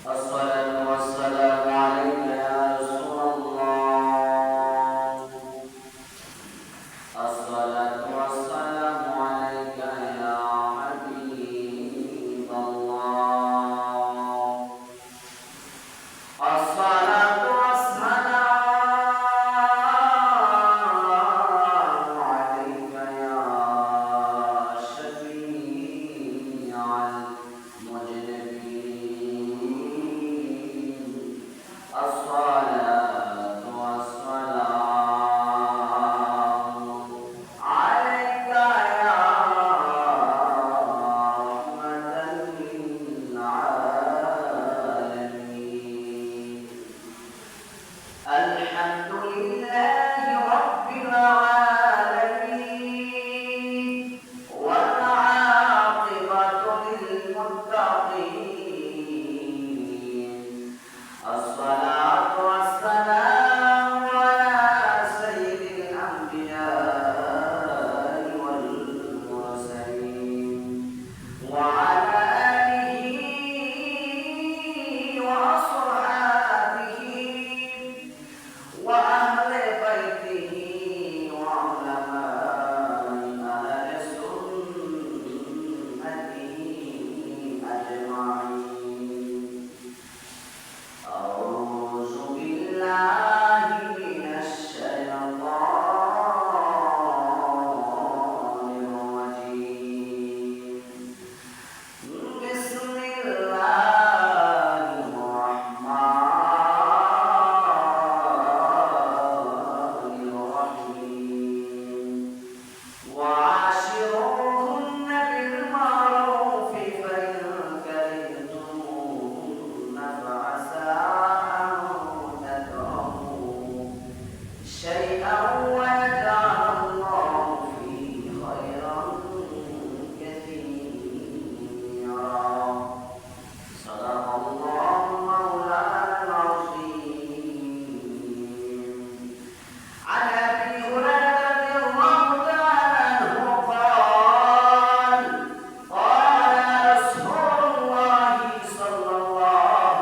الصلاة والسلام عليك يا رسول الله. الصلاة والسلام عليك يا حبيب الله. الصلاة والسلام عليك يا شفيع المذنبين. الصلاة والسلام عليك يا رحمة للعالمين. الحمد لله رب العالمين والعاقبة للمتقين. الصلاة والسلام على سيد الأنبياء والمرسلين وعلى آله وأصحابه وأهل بيته وعلماء أهل سنته أجمعين. أعوذ بالله من الشيطان الرجيم. بسم الله الرحمن الرحيم. وعاشروهن بالمعروف فإن كرهتموهن فعسى أن تكرهوا شيئا ويجعل الله فيه خيرا كثيرا. صدق الله مولانا العظيم. عن أبي هريرة رضي الله تعالى عنه قال قال رسول الله صلى الله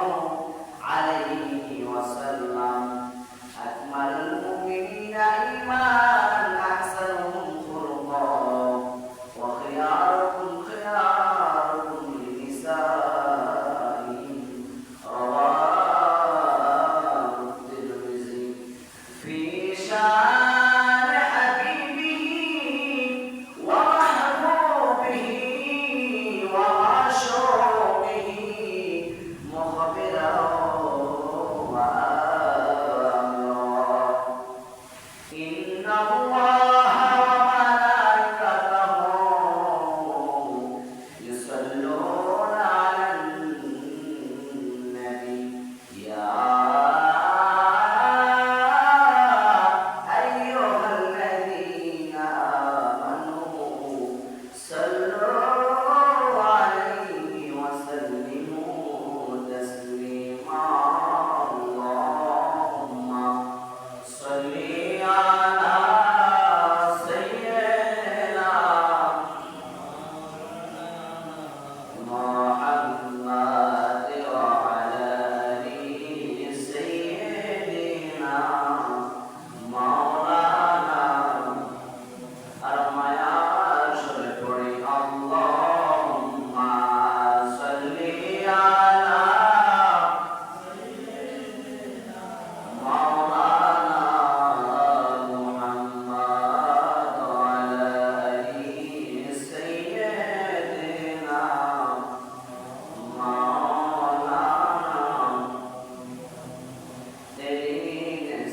عليه وسلم: أكمل المؤمنين إيمانا أحسنهم خلقا وخياركم خياركم لنسائهم. رواه الترمذي. في شان حبيبه ومحبوبه ومعشوقه مخبرا وآمرا. إن الله وملائكته يصلون على النبي. يا أيها الذين آمنوا صلوا عليه وسلموا تسليما. اللهم صل على سيدنا محمد وعلى آله سيدنا مولانا أرميا شركري. اللهم صل على مولانا محمد وعلى آله سيدنا مولانا. तेरी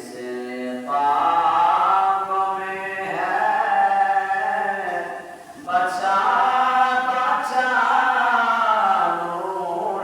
सिफ़ात में है बचा बचा नूर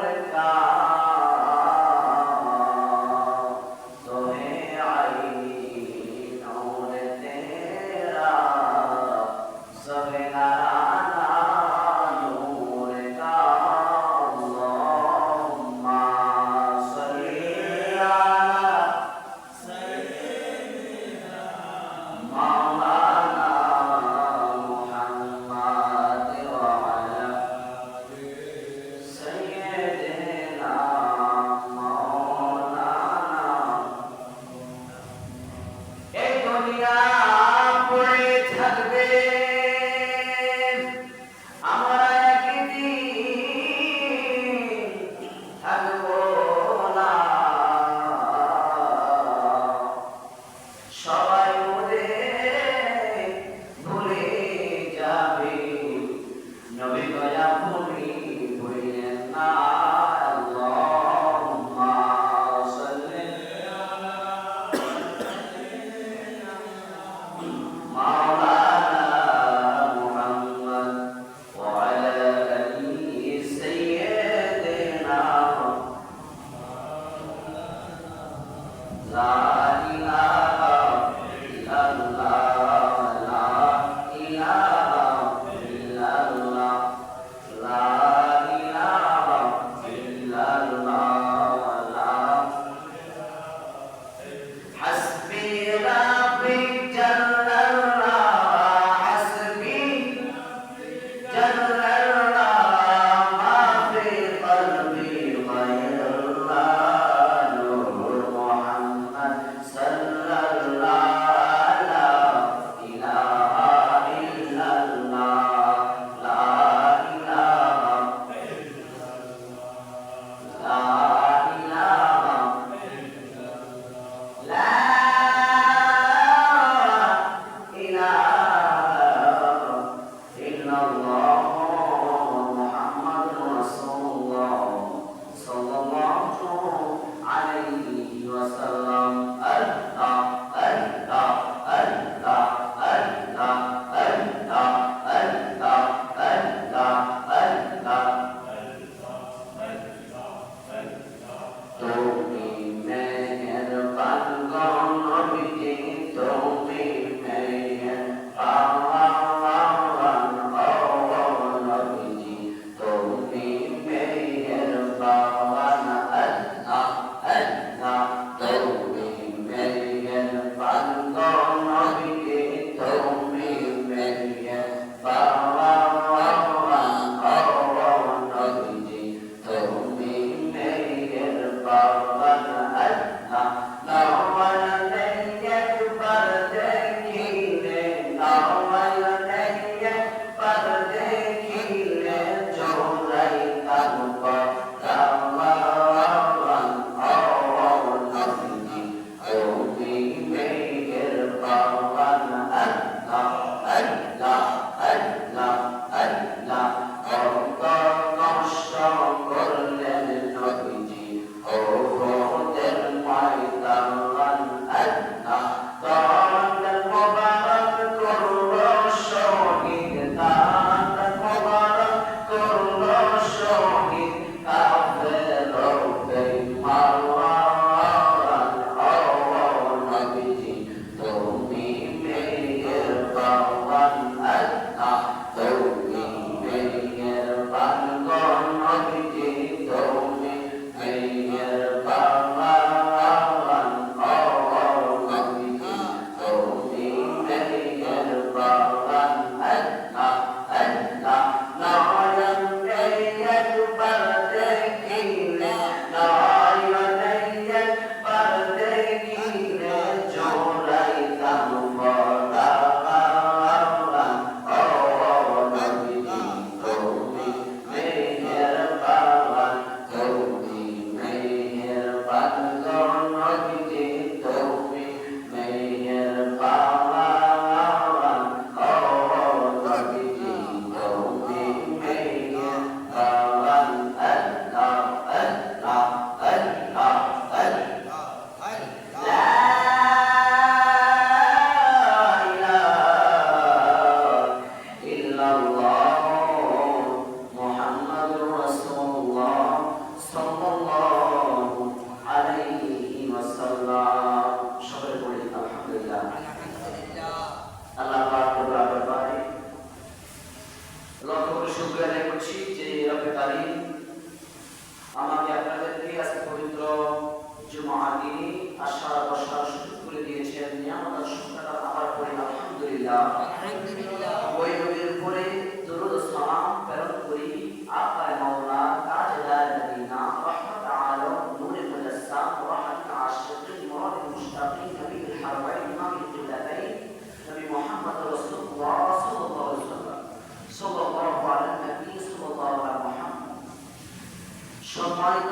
সম্মানিত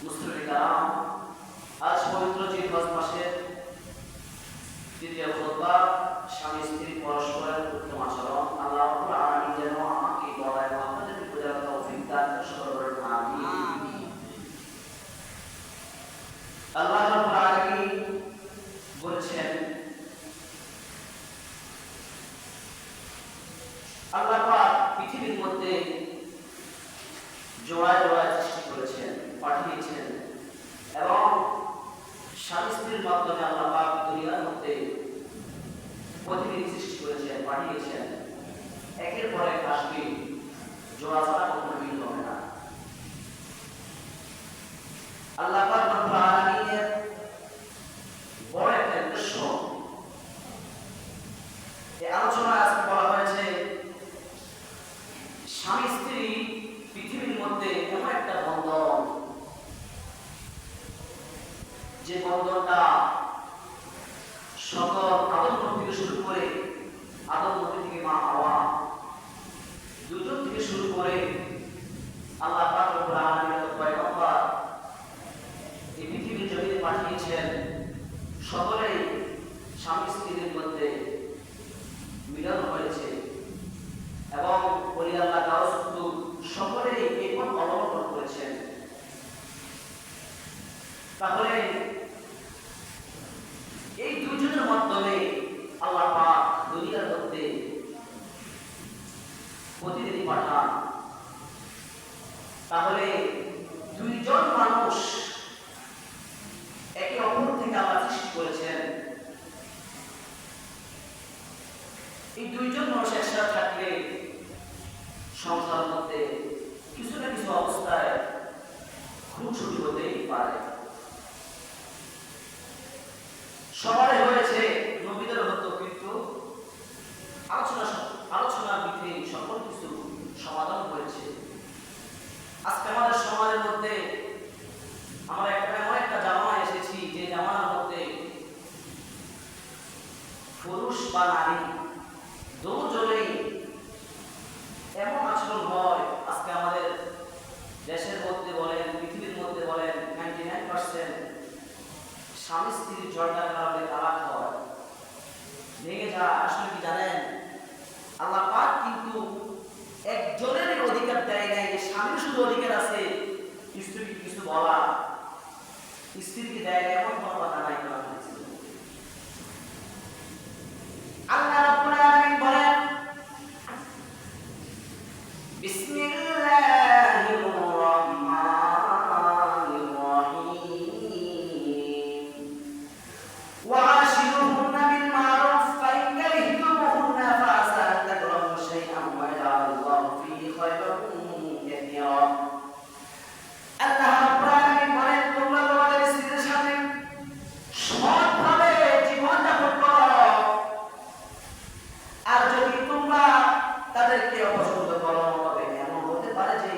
মুসলিম কারাম, আজ পবিত্র জিলহজ মাসের দ্বিতীয় খুতবা, স্বামী স্ত্রী পরস্পরের উত্তম আচরণ। আল্লাহ রাব্বুল আলামিন যেন আমাকে বলা এবং আপনাদের বোঝার তৌফিক দান করেন। আমিন। আল্লাহ রাব্বুল আলামিন বলেছেন, আল্লাহ পাক পৃথিবীর মধ্যে জোড়ায় জোড়ায় সৃষ্টি করেছেন, পাঠিয়েছেন এবং স্বামী স্ত্রীর মাধ্যমে আল্লাহ পাক দুনিয়ার মধ্যে প্রতিনিধি সৃষ্টি করেছেন, পাঠিয়েছেন। একের পর এক আসবে, জোড়া ছাড়া কখনো মিল হবে না। আল্লাহ পাক রব্বুল আলামিনের বড় একটা উদ্দেশ্য। এই আলোচনায় আজকে বলা হয়েছে স্বামী স্ত্রী পৃথিবীর মধ্যে এমন একটা বন্ধন, যে বন্ধনটা সকল আদম নবী থেকে শুরু করে আদম নবী থেকে মা হাওয়া দুজন থেকে শুরু করে আল্লাহ পাক রব্বুল আলামিনের পয়গম্বর এই পৃথিবীর জমিনে পাঠিয়েছেন। সকলেই স্বামী স্ত্রীর মধ্যে মিলন হয়েছে এবং ওলি আল্লাহ গাউস কুতুব সকলেই এই পথ অবলম্বন করেছেন। তাহলে এই দুজনের মাধ্যমে আল্লাহ পাক দুনিয়ার মধ্যে প্রতিনিধি পাঠান। তাহলে দুইজন মানুষ একে অপর থেকে আল্লাহ সৃষ্টি করেছেন। এই দুইজন মানুষ একসাথে থাকলে সংসার মধ্যে কিছু না কিছু অবস্থায় খুনসুটি হতেই পারে। সবারই হয়েছে, নবীদের হতো, কিন্তু আলোচনার ভিত্তি সকল কিছু সমাধান হয়েছে। আজকে আমাদের সমাজের মধ্যে আমরা এমন একটা জামানায় এসেছি, যে জামানার মধ্যে পুরুষ বা নারী দুজনেই এমন আচরণ হয়। আজকে আমাদের দেশের মধ্যে বলেন, পৃথিবীর মধ্যে বলেন, 99% স্বামী স্ত্রীর ঝগড়ার কারণে তালাক হয়, ভেঙে যায়। আসলে কি জানেন, আল্লাহ পাক কিন্তু একজনের অধিকার দেয় নাই যে স্বামীর শুধু অধিকার আছে স্ত্রীকে কিছু বলা, স্ত্রীকে দেয় না, এমন কোনো কথা নাই। আল্লাহ রাব্বুল আলামিন বলেন, বিসমিল্লাহির রাহমানির রাহিম, ওয়াশিরুহুন্না বিল মারুফ ফাইন কারিহতুমুহুন্না ফাআসা আন তাকরাহু শাইআন ওয়া ইয়াজআলুল্লাহু ফীহি খায়রান কাসীরা। আল্লাহ রাব্বুল আলামিন বলেন, তোমরা তোমাদের স্ত্রীদের সাথে সৎভাবে জীবনযাপন করো, আর যদি তোমরা তাদেরকে অপছন্দ করো, তবে এমন হতে পারে যে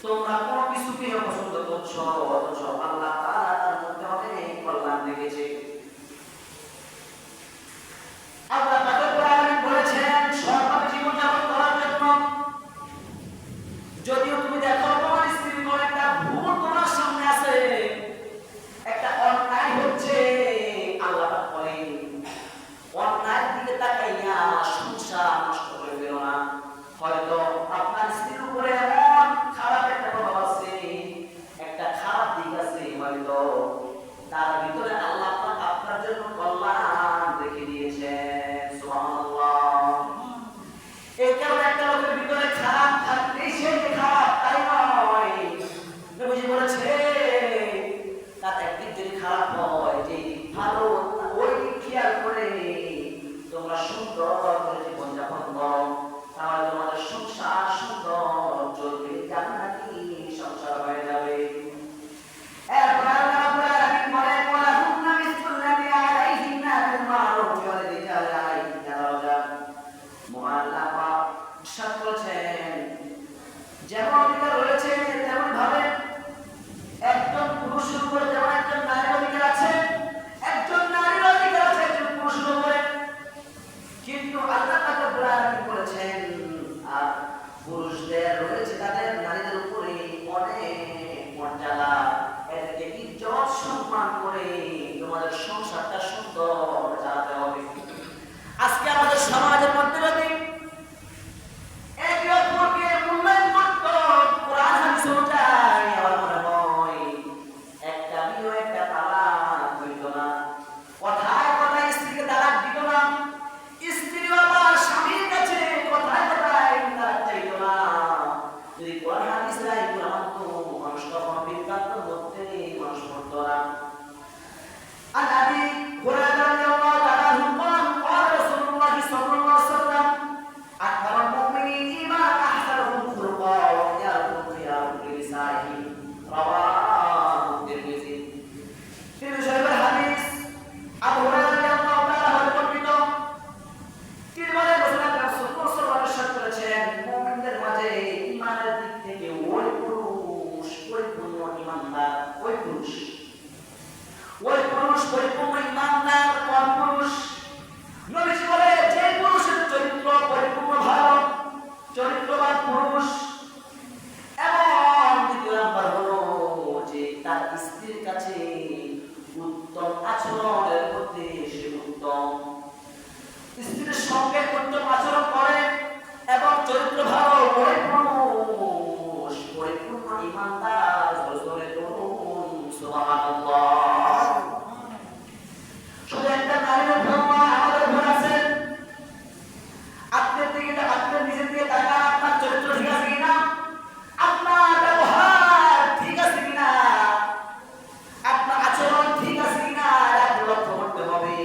তোমরা কোনো কিছুকে অপছন্দ করছো, অথচ আল্লাহ তাআলা তার মধ্যে অনেক কল্যাণ রেখেছে। আল্লাহ রাব্বুল আলামিন বলেছেন সৎভাবে জীবনযাপন করার জন্য। যদিও তুমি দেখো তোমার স্ত্রীর কোনো একটা ভুল তোমার সামনে আছে, একটা অন্যায় হচ্ছে, আল্লাহ পাক বলেন অন্যায়ের দিকে তাকাইয়া সংসার নষ্ট করে ফেলো না। হয়তো আপনার স্ত্রীর উপরে এমন খারাপ একটা প্রভাব আছে, একটা খারাপ দিক আছে, হয়তো তার ভিতরে আল্লাহ পাক আপনার জন্য কল্যাণ রেখে দিয়েছেন। সুবহানাল্লাহ। এই কারণে একটা লোকের ভিতরে খারাপ থাকলেই সে যে খারাপ তাই নয়। নবীজি বলেছে তার একদিক যদি খারাপ হয়, যে ভালো ওই দিক খেয়াল করে তোমরা সুন্দর করে জীবনযাপন করো, তাহলে তোমাদের সংসার সুন্দর চলবে, জান্নাতি সংসার হয়ে যাবে। এরপর আল্লাহ রাব্বুল আলামিন বলেন, ওয়ালাহুন্না মিসলুল্লাযী আলাইহিন্না বিল মারুফ ওয়া লিরিজালি আলাইহিন্না দারাজা। মহান আল্লাহ পাক ইরশাদ করেছেন, যেমন অধিকার রয়েছে তেমন ভাবে একজন পুরুষের উপরে যেমন একজন নারীর অধিকার আছে, একজন নারীর অধিকার আছে একজন পুরুষের উপরে। কিন্তু আল্লাহ পাক রব্বুল আলামিন বলেছেন, আর পুরুষদের রয়েছে তাদের নারীদের উপরে অনেক মর্যাদা, এদেরকে ইজ্জত সম্মান করে তোমাদের সংসারটা সুন্দর চালাতে হবে। আজকে আমাদের সমাজের মধ্যে যদি একে অপরকে মূল্যায়ন করত, কোরআন হাদিস অনুযায়ী, আমার মনে হয় একটা বিয়ে একটা তালাক হইত না। কথায় কথায় স্ত্রীকে তালাক দিত না, স্ত্রী আবার স্বামীর কাছে কথায় কথায় তালাক চাইত না। যদি কোরআন হাদিস এগুলো মানতো, মানুষ কখনো বিভ্রান্তের মধ্যে মানুষ পড়তো না। عن ابي هريره رضي الله تعالى عنه قال قال رسول الله صلى الله عليه وسلم اكبر المؤمنين ايمانا احسنهم خلقا وخيارهم خيارهم لنسائهم رواه الترمذي। في شرح الحديث ابو هريره رضي الله تعالى عنه বর্ণিত, তিনি বলেন রাসূলুল্লাহ সাল্লাল্লাহু আলাইহি ওয়াসাল্লাম ইরশাদ করেছেন, মুমিনদের মাঝে ঈমানের দিক থেকে ওই পুরুষ পরিপূর্ণ ঈমানদার, ওই পুরুষ পরিপূর্ণ ঈমানদার কোন পুরুষ? নবীজি বলে যে পুরুষের চরিত্র পরিপূর্ণ ভালো, চরিত্রবান পুরুষ। এবং দ্বিতীয় নাম্বার হলো যে তার স্ত্রীর কাছে উত্তম আচরণের মধ্যে সে উত্তম, স্ত্রীর সঙ্গে উত্তম আচরণ করে এবং চরিত্র ভালো, ওই পুরুষ পরিপূর্ণ ঈমানদার। বলে বলুন সুবহানাল্লাহ। শুধু একটা নারীর উপর আমাদের উপর আছে। আপনার দিকে, আপনার নিজের দিকে তাকান, আপনার চরিত্র ঠিক আছে কিনা, আপনার ব্যবহার ঠিক আছে কিনা, আপনার আচরণ ঠিক আছে কিনা, আপনি লক্ষ্য করতে হবে।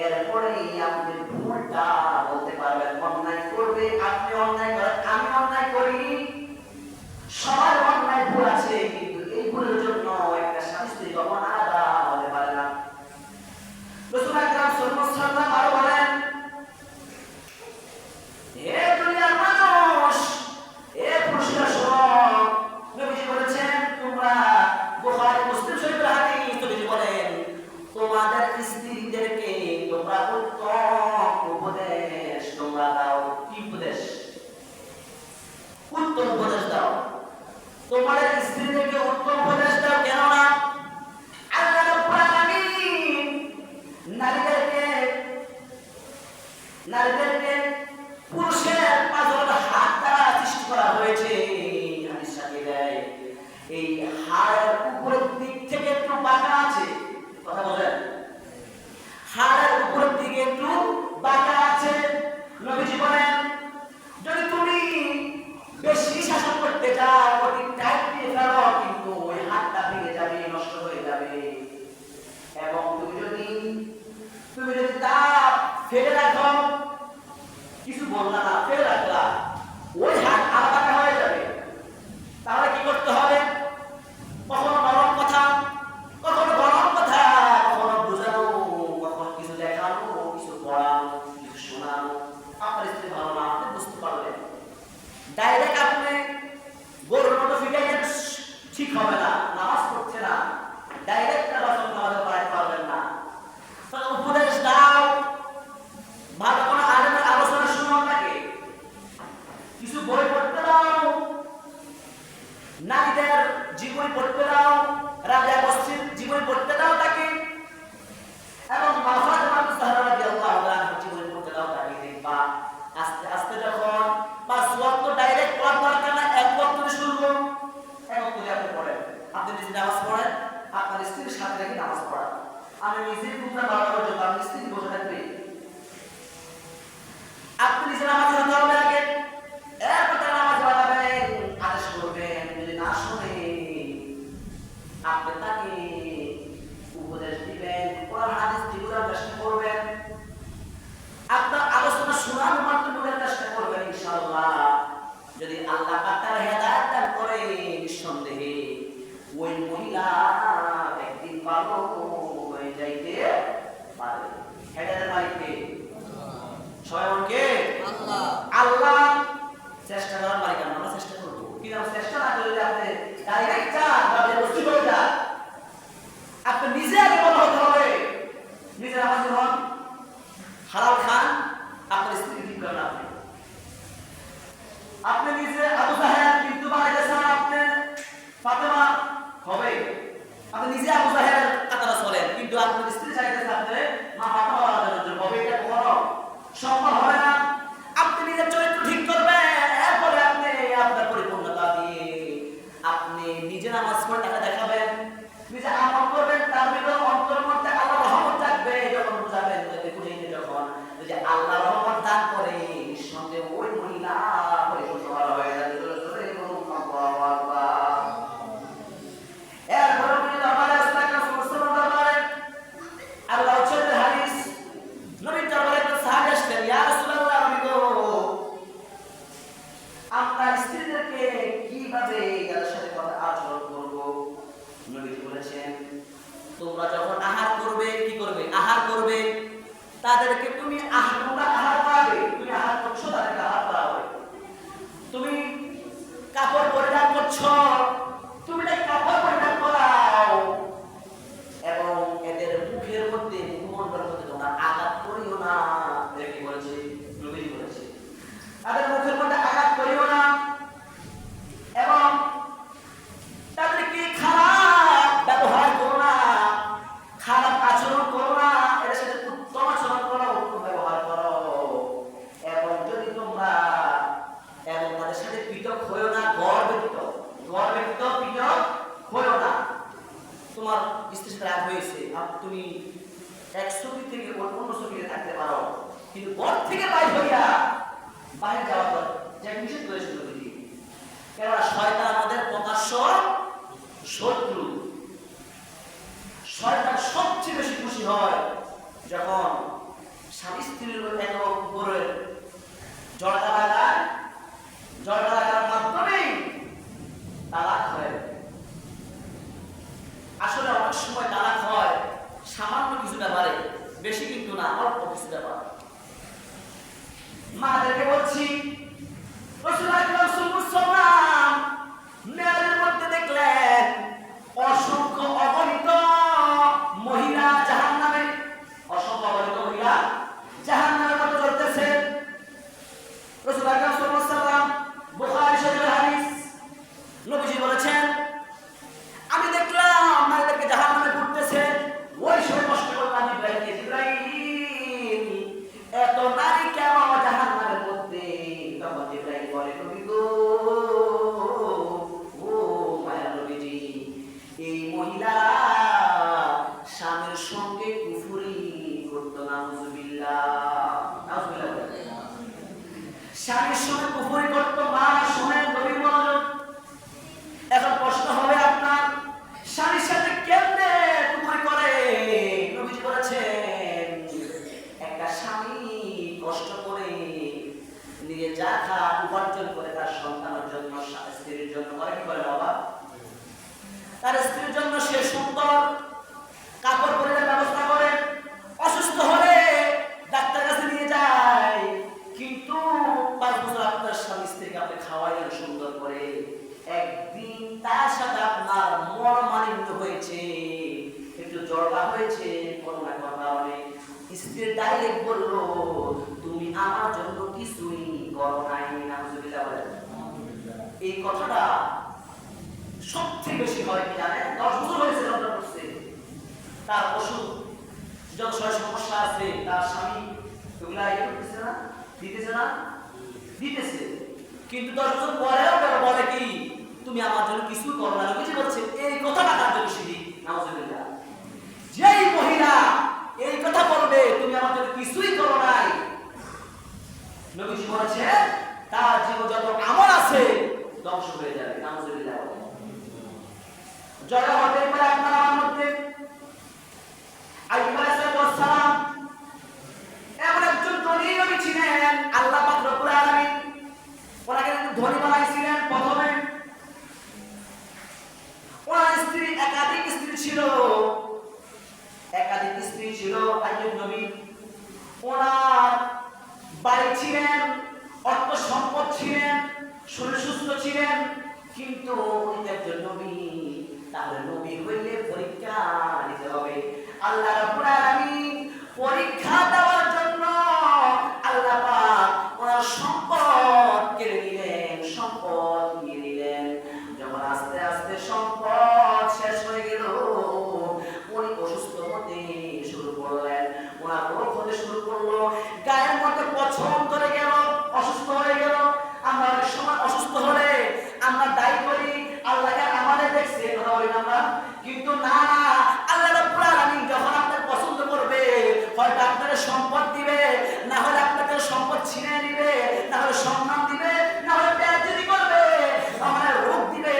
এরপরেই আপনি ভুলটা বলতে পারবেন। অন্যায় করবে, আপনি অন্যায় করেন, আমি অন্যায় করি, সবার অন্যায় ভুল আছে, কিন্তু এই ভুলের জন্য একটা স্বামী স্ত্রী কখনো আলাদা হতে পারে না। রাসূল আকরাম সাল্লাল্লাহু আলাইহি ওয়াসাল্লাম আরো বলেন, হে দুনিয়ার মানুষ, হে পুরুষরা শোনো, নবীজি বলেছেন, তোমরা বুখারী মুসলিম শরীফের হাদিস, নবীজি বলেন তোমাদের স্ত্রীদেরকে তোমরা উত্তম উপদেশ তোমরা দাও। কি উপদেশ? উত্তম উপদেশ দাও। তোমাদের স্ত্রীদেরকে উত্তম উপদেশ দাও। কেননা আল্লাহ রাব্বুল আলামিন নারীদেরকে পুরুষের পাঁজরের হাত দ্বারা সৃষ্টি করা হয়েছে। হাদিস সাথে দেয় এই হাড়ের উপরের দিক থেকে একটু বাঁকা আছে, কথা বলেন, হাড়ের উপরের দিকে একটু বাঁকা আছে। নবীজি বলেন যদি তুমি বেশি শাসন করতে চাও, অতি টাইট দিয়ে ফেলো, কিন্তু ওই হাতটা ভেঙে যাবে, নষ্ট হয়ে যাবে। এবং তুমি যদি তা ফেলে রাখো, কিছু বললা না, ফেলে রাখলা, ওই হাত আরো বাঁকা হয়ে যাবে। তাহলে কি করতে হবে? কখনো নরম কথা, কখনো গরম কথা, কখনো বোঝানো, কখনো কিছু দেখানো, কিছু পড়ানো, কিছু শোনানো। আপনার স্ত্রী ভালো না, আপনি বুঝতে পারবেন। ডাইরেক্ট আপনি গরুর মতো ফিটাইলে ঠিক হবে না, নামাজ পড়ছে না, ডাইরেক্ট নামাজ পড়াতে পারবেন না। উপদেশ দাও, ভালো কোনো আলেমের আলোচনা শুনো, তাকে কিছু বই পড়তে দাও, নারীদের জীবনী পড়তে দাও, রাজা বস্তির জীবনী পড়তে দাও তাকে, এবং ফাতেমা জাহরা রাদিয়াল্লাহু আনহা জীবনী পড়তে দাও তাকে। দেখবা আস্তে আস্তে যখন 5 ওয়াক্ত ডাইরেক্ট পড়ার দরকার না, এক ওয়াক্ত শুরু, এক ওয়াক্ত আপনি পড়েন, আপনি নিজে নামাজ পড়েন, আপনার স্ত্রীর সাথে রেখে নামাজ পড়ান। আমি নিজে বুঝতে পারবো পর্যন্ত আপনি স্ত্রী বসে থাকবে, আপনি নিজে নামাজ পড়তে হবে আগে, এরপর তার নামাজ পড়াবেন, আদেশ করবেন। যদি না শুনে আপনি তাকে উপদেশ দিবেন, কোরআন হাদিস দিয়ে বোঝার চেষ্টা করবেন, আপনার আলোচনা শোনার মাধ্যমে চেষ্টা করবেন। ইনশাআল্লাহ যদি আল্লাহ তার হেদায়েত দান করে, নিঃসন্দেহে ওই মহিলা একদিন ভালো হয়ে যাইতে পারে। হেদায়েতের মালিক কে? স্বয়ংকে আল্লাহ। আল্লাহ চেষ্টা করার মালিক, আমরা চেষ্টা করব, কিন্তু আমরা চেষ্টা না করলে আপনি ডাইরেক্ট যান বা বস্তু করে যান, আপনি নিজে আগে বলা হতে হবে, নিজের আমাদের হন, হালাল খান, আপনার স্ত্রী ঠিক করেন। আপনি আপনি নিজে আবু জাহেল কিন্তু বানাইতেছেন আপনি ফাতেমা হবে। আপনি নিজে আবু জাহেল কাতারে চলেন কিন্তু আপনার স্ত্রী চাইতেছে আপনি মা ফাতেমা বানানোর জন্য হবে, এটা কখনো সম্ভব হবে না। আপনি নিজের চরিত্র ঠিক করবেন, এরপরে আপনি আপনার পরিপূর্ণতা দিয়ে আপনি নিজে নামাজ পড়ে তাকে দেখাবেন, নিজে আমল করবেন, তার ভিতরে অন্তর মধ্যে আল্লাহর রহমত থাকবে। যখন বুঝাবেন তাকে বুঝাইতে যখন যে আল্লাহর রহমত দান করে নিঃসন্দেহে ওই মহিলা পরিপূর্ণ হয়ে যাবে। আল্লাহু আকবার। এরপরে উনি দরবারে আসলেন, রাসূল দরবারে আল্লাহ হচ্ছে হাদিস নবীর দরবারে একটা সাহাবী আসলেন, ইয়া রাসূলুল্লাহ নবী গো আমরা স্ত্রীদেরকে কিভাবে তাদের সাথে কথা আচরণ করব? নবী বলেছেন তোমরা যখন আহার করবে কি করবে? আহার করবে, তাদেরকে তুমি আহার করাবে, তুমি আহার করছো তাদেরকে আহার করাবে। তুমি কাপড় পরিধান করছো, তুমি কাপড় পরিধান করাও, এবং এদের মুখের মধ্যে মুখমণ্ডলের মধ্যে তোমরা আঘাত করিও না। এটা কি বলেছে? নবী বলেছে তাদের মুখের মধ্যে আঘাত করিও না এবং তাদেরকে খারাপ ব্যবহার করো না, খারাপ আচরণ করো না, এদের সাথে উত্তম আচরণ করো, উত্তম ব্যবহার করো। এবং যদি তোমরা এবং তাদের সাথে পৃথক হইও না, ঘর ব্যতীত পৃথক হইও না। তোমার স্ত্রীর সাথে রাগ হয়েছে, তুমি এক ছবি থেকে অন্য ছবিতে থাকতে পারো, কিন্তু ঘর থেকে বাইরে যাওয়া পর যে নিষেধ করেছিল দিদি, কেননা শয়তান আমাদের প্রকাশ্য শত্রু। শয়তান সবচেয়ে বেশি খুশি হয় যখন স্বামী স্ত্রীর উপরে জড়তা লাগার মাধ্যমে তালাক হয়। আসলে অনেক সময় তালাক হয় সামান্য কিছু ব্যাপারে, বেশি কিন্তু না, অল্প কিছু ব্যাপার। মাদেরকে বলছি রাসূল আকরাম সাল্লাল্লাহু আলাইহি ওয়াসাল্লাম মেয়েদের মধ্যে দেখলেন অসংখ্য অগণিত মহিলা জাহান্নামে, অসংখ্য অগণিত মহিলা জাহান্নামের মধ্যে জ্বলতেছে। রাসূল আকরাম সাল্লাল্লাহু আলাইহি ওয়াসাল্লাম বুখারী শরীফের হাদিস, নবীজি বলেছেন আমি দেখলাম নারীদেরকে জাহান্নামে ঘুরতেছে। ওই সময় কষ্ট করলাম জিবরাইল এত নারী কেন জাহান্নামের মধ্যে? তখন জিবরাইল বলে নবী গো, ও মায়া নবীজি, এই মহিলা স্বামীর সঙ্গে কুফরি করতো, নাউজুবিল্লাহ। স্বামীর সঙ্গে কুফরি করতো। মা শোনেন নবীর মনোযোগ। এখন প্রশ্ন হবে আপনার, স্বামীর সাথে কেমনে কুফরি করে? নবীজি বলেছেন একটা স্বামী কষ্ট করে নিজে যা উপার্জন করে তার সন্তানের জন্য, স্ত্রীর জন্য করে কি করে বাবা? তার স্ত্রীর জন্য সে সুন্দর কাপড় পরিধানের ব্যবস্থা করে, অসুস্থ হলে ডাক্তার কাছে নিয়ে যায়, কিন্তু 5 বছর আপনার স্বামী স্ত্রীকে আপনি খাওয়াইলেন সুন্দর করে, একদিন তার সাথে আপনার মনোমালিন্য হয়েছে, একটু ঝগড়া হয়েছে কোনো না কোনো কারণে, স্ত্রীর ডাইরেক্ট বললো তুমি আমার জন্য কিছুই করো নাই। নাউজুবিল্লাহ বলেন। এই কথাটা সবচেয়ে বেশি হয় কি জানেন? 10 বছর হয়েছে রমজান করছে, তার ওষুধ যত সমস্যা আছে, তার স্বামী ওগুলা দিতেছে না, কিন্তু 10 বছর পরেও বলে কি তুমি আমার জন্য কিছু করো না। নবীজি বলছেন এই কথাটা তার জন্য শিরিক। নাউজুবিল্লাহ। যেই মহিলা এই কথা বলবে তুমি আমার জন্য কিছুই করো নাই, নবীজি বলেছেন তার জীবন যত আমল আছে ধ্বংস হয়ে যাবে। নাউজুবিল্লাহ। জয় হতে পারে আপনার আমার মধ্যে। আইয়ুব আলাইহিস সালাম এমন একজন ধনী নবী ছিলেন, আল্লাহ পাক রব্বুল আলামিন ওনাকে ধনী বানাইছিলেন। প্রথমে ওনার স্ত্রী একাধিক স্ত্রী ছিল আইয়ুব নবী। ওনার বাড়ি ছিলেন, অর্থ সম্পদ ছিলেন, শরীর সুস্থ ছিলেন, কিন্তু উনি একজন নবী। তাহলে নবী হইলে পরীক্ষা নিতে হবে। আল্লাহ রাব্বুল আলামিন পরীক্ষা দেওয়ার জন্য আল্লাহ পাক ওনার সম্পদ কেড়ে নিলেন, সম্পদ নিয়ে নিলেন। যখন আস্তে আস্তে সম্পদ শেষ হয়ে গেল, উনি অসুস্থ হতে শুরু করলেন, ওনার রোগ হতে শুরু করলো, গায়ের মধ্যে পছন্দ ধরে গেল, অসুস্থ হয়ে গেল। আমরা অনেক সময় অসুস্থ হলে আমরা দায়ী করি আল্লাহ আমাদের দেখছে, কথা বলি না আমরা, কিন্তু না, আল্লাহ রাব্বুল আলামিন যখন আপনার পছন্দ করবে, হয়তো আপনাকে সম্পদ দিবে, না হলে আপনাকে সম্পদ ছিনিয়ে নিবে, না হলে সম্মান দিবে, না হলে বেয়াদবি করবে, না হলে রোগ দিবে,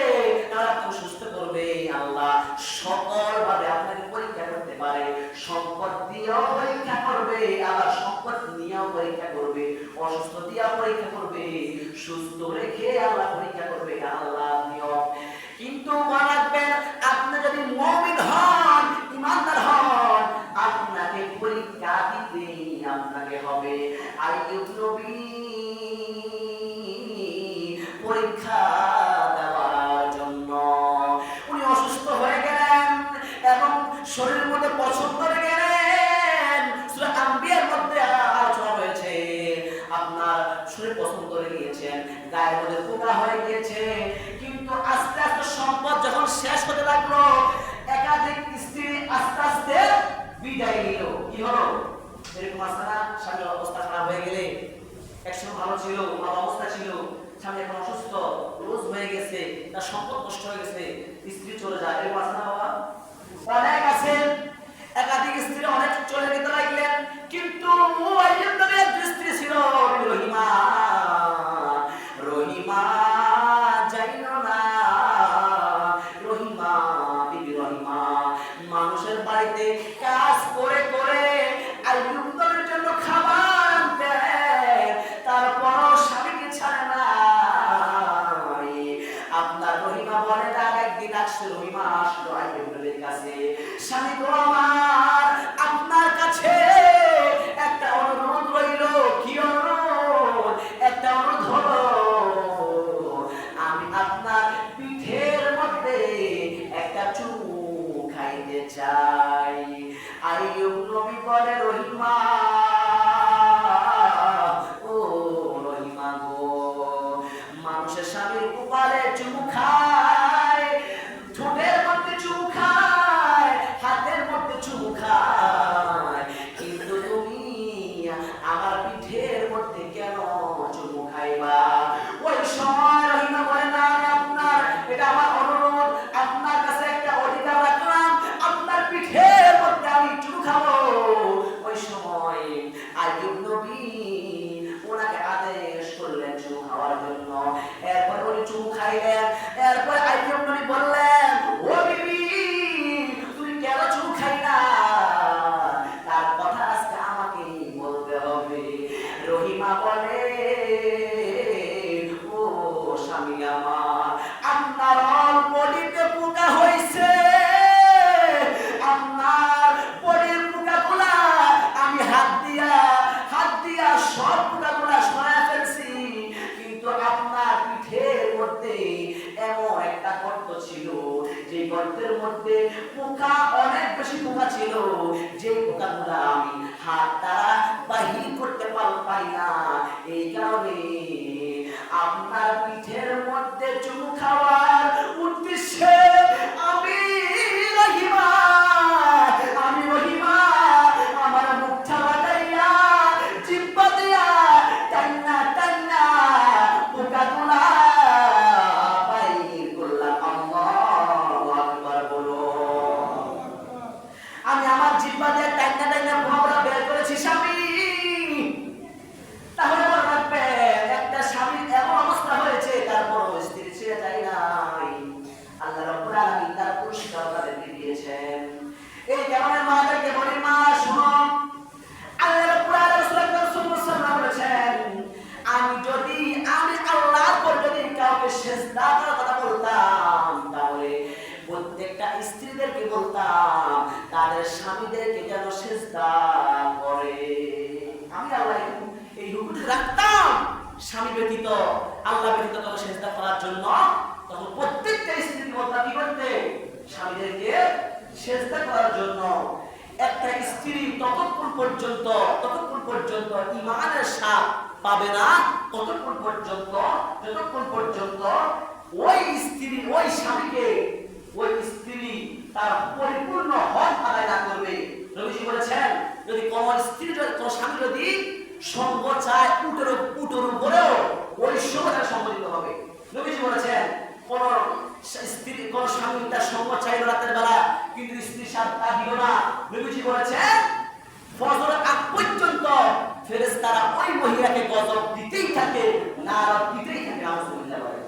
না হলে আপনাকে সুস্থ করবে। আল্লাহ সকল ভাবে আপনাকে পরীক্ষা করতে পারে, সম্পদ দিয়েও পরীক্ষা করবে, আবার সম্পদ নিয়েও পরীক্ষা করবে, অসুস্থ দিয়েও পরীক্ষা করবে, সুস্থ রেখে আল্লাহ পরীক্ষা করবে। আল্লাহ নিয়ম। কিন্তু মনে রাখবেন, আপনি যদি মুমিন হন, ইমানদার হন, আপনাকে পরীক্ষা দিতে আপনাকে হবে। আইয়ুব নবী পরীক্ষা দেওয়ার জন্য উনি অসুস্থ হয়ে গেলেন এবং শরীরের মধ্যে পছন্দ হয়ে গেলেন। সূরা আম্বিয়ার মধ্যে আলোচনা হয়েছে, আপনার শরীর পছন্দ করে গিয়েছেন, গায়ের মধ্যে পোকা হয়ে গিয়েছে। কিন্তু আস্তে আস্তে সম্পদ যখন শেষ হতে লাগলো, একাধিক স্ত্রী আস্তে আস্তে বিদায় নিল। কি হলো? এরকম আছে না, স্বামীর অবস্থা খারাপ হয়ে গেলে, একসময় ভালো ছিল, ভালো অবস্থা ছিল, স্বামী এখন অসুস্থ, রোজ হয়ে গেছে, তার সম্পদ নষ্ট হয়ে গেছে, স্ত্রী চলে যায়। এরকম আছে না বাবা? অনেক আছে, একাধিক স্ত্রী অনেক চলে যেতে লাগলেন। কিন্তু আইয়ুব নবীর এক স্ত্রী ছিল, রহিমা। রহিমা যাইল না, রহিমা, বিবি রহিমা মানুষের বাড়িতে কাজ করে করে আইয়ুব নবীর জন্য খাবার আনতেন, তারপরও স্বামীকে ছাড়ে না। আপনার রহিমা বলে, একদিন আসছে, রহিমা আসলো আইয়ুব নবীর কাছে, স্বামী গো আমার, আপনার কাছে একটা অনুরোধ রইল। কি অনুরোধ? একটা অনুরোধ হলো, আমি আপনার পিঠের মধ্যে একটা চুমু খাইতে চাই। আইয়ুব নবী বলে, রহিমা, ও রহিমা গো, মানুষের স্বামীর কপালে চুমু খায়, ঠোঁটের মধ্যে চুমু খায়, হাতের মধ্যে চুমু খায়, কিন্তু তুমি আমার পিঠের মধ্যে কেন চুমু খাইবা? ওই সময় রহিমা বলে, না, আপনার, এটা আমার অনুরোধ, আপনার কাছে একটা অধিকার রাখলাম, আপনার পিঠের মধ্যে আমি চুমু খাবো। ওই সময় আইয়ুব নবী ওনাকে আদেশ করলেন চুমু খাওয়ার জন্য। এরপর উনি চুমু খাইলেন। এরপর আইয়ুব নবী বললেন, ও বিবি, তুমি কেন চুমু খাইলা? তার কথা আজকে আমাকে বলতে হবে। রহিমা বলে, ও স্বামী আমার, আপনার বডিতে পোকা হয়েছে, আপনার বডির পোকাগুলা আমি হাত দিয়া সব পোকাগুলা সরায় ফেলছি, কিন্তু আপনার পিঠের মধ্যে এমন একটা গর্ত ছিল, যে গর্তের মধ্যে পোকা, অনেক বেশি পোকা ছিল, যে পোকাগুলা আমি হাত দ্বারা বাহির করতে পারি না। এই কারণে আপনার পিঠের মধ্যে চুমু খাওয়ার উদ্দেশ্যে আমি রহিমা আমার মুখটা লাগাইয়া জিহ্বা দিয়া টান্না টান্না পোকাগুলা বাইর করলাম। আল্লাহু আকবার বলো। আমি আমার জিহ্বা দিয়ে টান্না টান্না পোকাগুলা বের করেছি স্বামী। তাহলে মনে রাখবেন, একটা স্বামীর এমন অবস্থা হয়েছে, তারপর স্ত্রী ছেড়ে যায় নাই, আল্লাহ রাব্বুল আলামিন তার পুরস্কার তাদেরকে দিয়েছেন। এই কারণে মাদেরকে বলি, মা শোনো, আল্লাহ রাব্বুল আলামিন সূরা রাসূল বলেছেন, আমি আল্লাহর পর যদি কাউকে সিজদা করার কথা বলতাম, তাহলে প্রত্যেকটা স্ত্রীদেরকে বলতাম তাদের স্বামীদেরকে যেন সিজদা করে। আমি আল্লাহ এই হুকুম রাখতাম, স্বামী ব্যতীত, আল্লাহ ব্যতীত কাউকে সিজদা করার জন্য, তখন প্রত্যেকটা স্ত্রীকে বলতাম কি করতে? স্বামীদেরকে সিজদা করার জন্য। একটা স্ত্রী ততক্ষণ পর্যন্ত ইমানের স্বাদ পাবে না ততক্ষণ পর্যন্ত যতক্ষণ পর্যন্ত ওই স্ত্রী ওই স্বামীকে ওই স্ত্রী তার পরিপূর্ণ হক আদায় না করবে। নবীজি বলেছেন যদি কোন স্ত্রী কোন স্বামী যদি সঙ্গ চায় উটের উপরেও ওই সময় সঙ্গ দিতে হবে। নবীজি বলেছেন কোন স্ত্রী কোন স্বামী তার সঙ্গ চাইল রাতের বেলা কিন্তু স্ত্রী তা দিল না, নবীজি বলেছেন ফজরের আগ পর্যন্ত ফেরেশতারা ওই মহিলাকে গজব দিতেই থাকে, নারদ দিতেই থাকে। নাউজুবিল্লাহ বলে।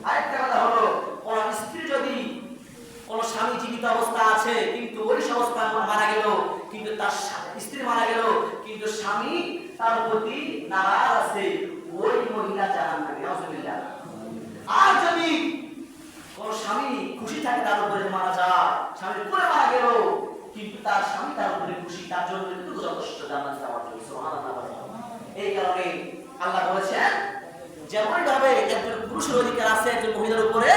আরেকটা কথা হলো কোন স্ত্রী যদি কোন স্বামী জীবিত অবস্থা আছে কিন্তু ওই অবস্থা মারা গেল কিন্তু তার স্ত্রী মারা গেল কিন্তু স্বামী তার প্রতি নারাজ আছে, ওই মহিলা জাহান্নামী। নাউজুবিল্লাহ। আর যদি কোন স্বামী খুশি থাকে তার উপরে মারা যায়, স্বামী করে মারা গেল কিন্তু তার স্বামী তার উপরে খুশি, তার জন্য কিন্তু যথেষ্ট জান্নাত যাওয়ার জন্য। সুবহানাল্লাহ। এই কারণে আল্লাহ বলেছেন যেমন ভাবে একজন পুরুষের অধিকার আছে একজন মহিলার উপরে,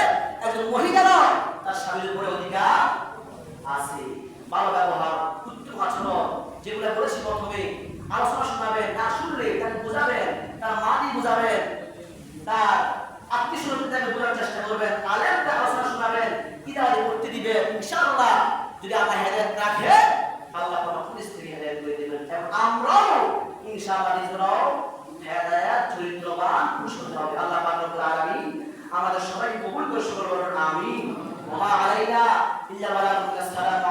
একজন মহিলারও তার স্বামীর উপরে অধিকার আছে। ভালো ব্যবহার, উত্তম আচরণ যেগুলো বলেছি প্রথমে, আলোচনা শোনাবেন, না শুনলে তাকে বোঝাবেন, তার মানি বোঝাবেন, তার আত্মীয় স্বজনকে বোঝার চেষ্টা করবেন, আলেমকে আলোচনা শোনাবেন, কিতাব পড়তে দিবেন। ইনশাআল্লাহ যদি আল্লাহ হেদায়েত রাখে আল্লাহ তখন স্ত্রী হেদায়েত করে দেবেন এবং আমরাও ইনশাআল্লাহ নিজেরাও হেদায়েত চরিত্রবান পুরুষ হতে হবে। আল্লাহ পাক রব্বুল আলামিন আমাদের সবাই কবুল করে, সকল বলুন আমিন। ওয়া আলাইনা ইল্লা বালাগুল সালাম।